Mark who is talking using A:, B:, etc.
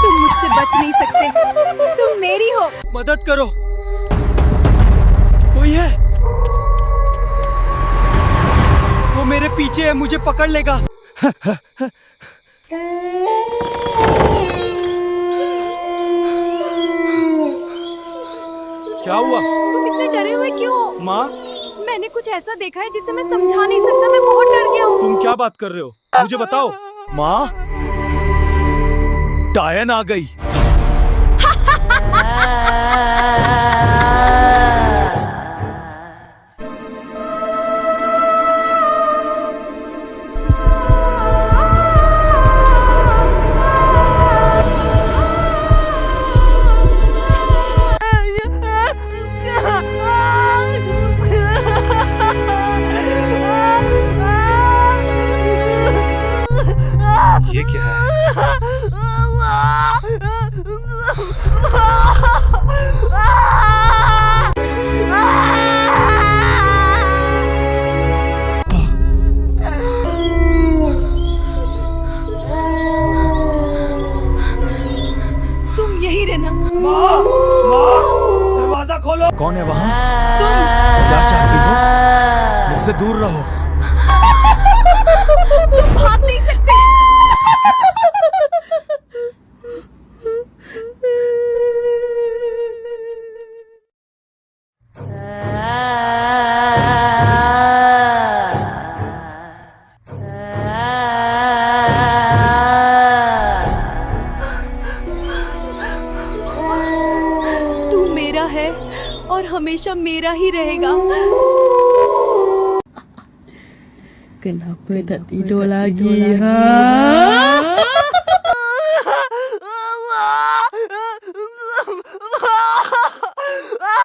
A: तुम मुझसे बच नहीं सकते, तुम मेरी हो।
B: मदद करो, कोई है? वो मेरे पीछे है, मुझे पकड़ लेगा। क्या हुआ?
A: तुम इतने डरे हुए क्यों हो?
B: माँ,
A: मैंने कुछ ऐसा देखा है जिसे मैं समझा नहीं सकता, मैं बहुत डर गया हूँ।
B: तुम क्या बात कर रहे हो? मुझे बताओ। माँ, डायन आ गई। ये क्या है?
A: तुम यही रहना।
B: माँ, माँ, दरवाजा खोलो। कौन है वहाँ?
A: तुम
B: क्या चाहती हो? मुझसे दूर रहो।
A: तुम भाग नहीं सकते। तू मेरा है और हमेशा मेरा ही रहेगा।
C: Kenapa tak tidur lagi, ha?